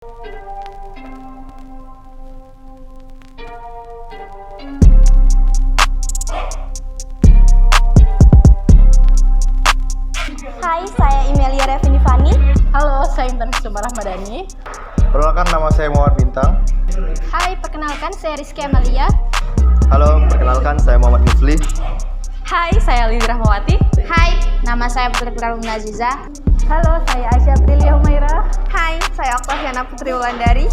Hai, saya Imelia Revinifani. Halo, saya Intan Sumar Rahmadani. Perkenalkan, nama saya Muhammad Bintang. Hai, perkenalkan saya Rizky Amalia. Halo, perkenalkan saya Muhammad Mufli. Hai, saya Lili Rahmawati. Hai, nama saya Putri Karuna Aziza. Halo, saya Aisyah Prilia Humaira. Hai, saya Oktaviana Putri Wulandari.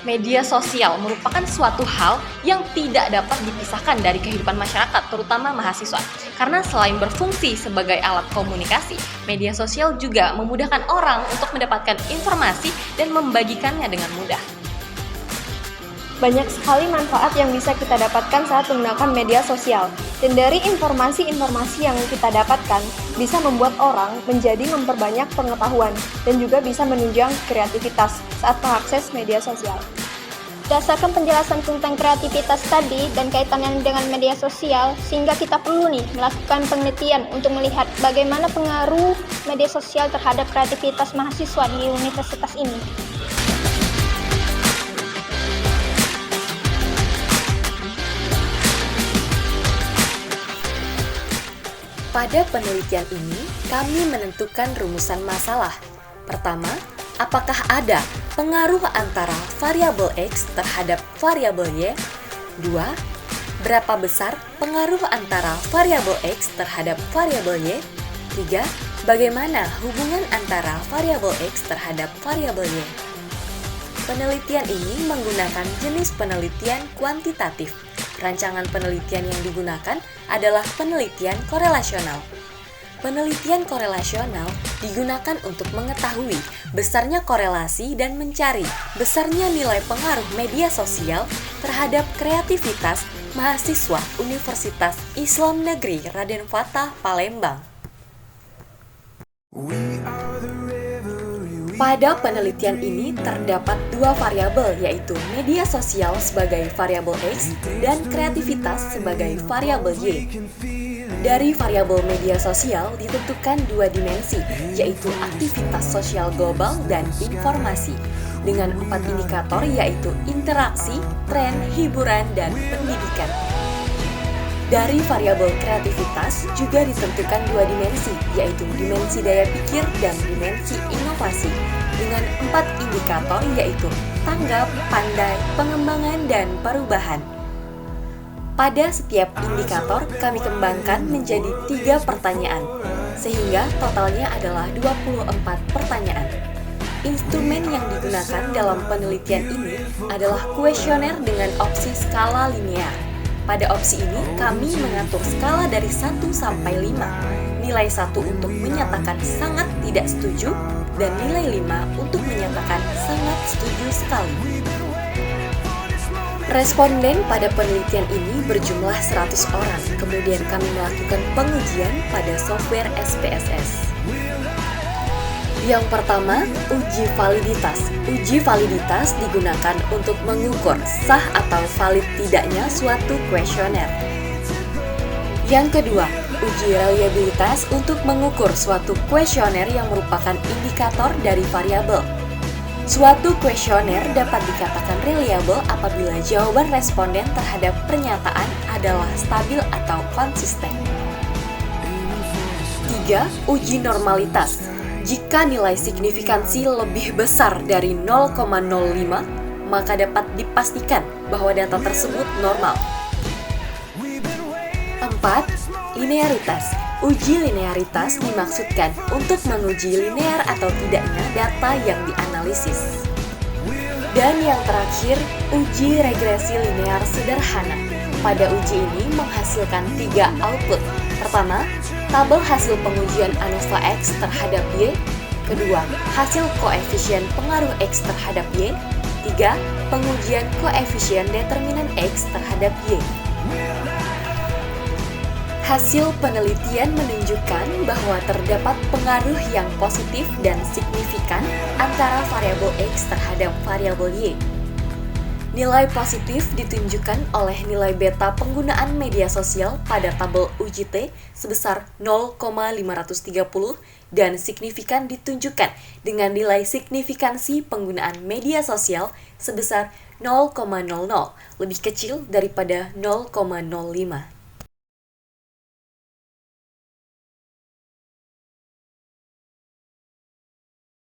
Media sosial merupakan suatu hal yang tidak dapat dipisahkan dari kehidupan masyarakat, terutama mahasiswa. Karena selain berfungsi sebagai alat komunikasi, media sosial juga memudahkan orang untuk mendapatkan informasi dan membagikannya dengan mudah. Banyak sekali manfaat yang bisa kita dapatkan saat menggunakan media sosial. Dan dari informasi-informasi yang kita dapatkan, bisa membuat orang menjadi memperbanyak pengetahuan dan juga bisa menunjang kreativitas saat mengakses media sosial. Berdasarkan penjelasan tentang kreativitas tadi dan kaitannya dengan media sosial, sehingga kita perlu melakukan penelitian untuk melihat bagaimana pengaruh media sosial terhadap kreativitas mahasiswa di universitas ini. Pada penelitian ini, kami menentukan rumusan masalah. Pertama, apakah ada pengaruh antara variabel X terhadap variabel Y? 2. Berapa besar pengaruh antara variabel X terhadap variabel Y? 3. Bagaimana hubungan antara variabel X terhadap variabel Y? Penelitian ini menggunakan jenis penelitian kuantitatif. Rancangan penelitian yang digunakan adalah penelitian korelasional. Penelitian korelasional digunakan untuk mengetahui besarnya korelasi dan mencari besarnya nilai pengaruh media sosial terhadap kreativitas mahasiswa Universitas Islam Negeri Raden Fatah, Palembang. Pada penelitian ini terdapat dua variabel, yaitu media sosial sebagai variabel X dan kreativitas sebagai variabel Y. Dari variabel media sosial ditentukan dua dimensi, yaitu aktivitas sosial global dan informasi, dengan 4 indikator yaitu interaksi, tren, hiburan, dan pendidikan. Dari variabel kreativitas juga ditentukan dua dimensi, yaitu dimensi daya pikir dan dimensi inovasi, dengan 4 indikator yaitu tanggap, pandai, pengembangan, dan perubahan. Pada setiap indikator kami kembangkan menjadi 3 pertanyaan, sehingga totalnya adalah 24 pertanyaan. Instrumen yang digunakan dalam penelitian ini adalah kuesioner dengan opsi skala linear. Pada opsi ini, kami mengatur skala dari 1 sampai 5. Nilai 1 untuk menyatakan sangat tidak setuju, dan nilai 5 untuk menyatakan sangat setuju sekali. Responden pada penelitian ini berjumlah 100 orang, kemudian kami melakukan pengujian pada software SPSS. Yang pertama, uji validitas. Uji validitas digunakan untuk mengukur sah atau valid tidaknya suatu kuesioner. Yang kedua, uji reliabilitas untuk mengukur suatu kuesioner yang merupakan indikator dari variabel. Suatu kuesioner dapat dikatakan reliable apabila jawaban responden terhadap pernyataan adalah stabil atau konsisten. 3. Uji normalitas. Jika nilai signifikansi lebih besar dari 0,05, maka dapat dipastikan bahwa data tersebut normal. 4. Linearitas. Uji linearitas dimaksudkan untuk menguji linear atau tidaknya data yang dianalisis. Dan yang terakhir, uji regresi linear sederhana. Pada uji ini menghasilkan 3 output. Pertama, tabel hasil pengujian ANOVA X terhadap Y. Kedua, hasil koefisien pengaruh X terhadap Y. 3. Pengujian koefisien determinan X terhadap Y. Hasil penelitian menunjukkan bahwa terdapat pengaruh yang positif dan signifikan antara variabel X terhadap variabel Y. Nilai positif ditunjukkan oleh nilai beta penggunaan media sosial pada tabel UJT sebesar 0,530 dan signifikan ditunjukkan dengan nilai signifikansi penggunaan media sosial sebesar 0,00, lebih kecil daripada 0,05.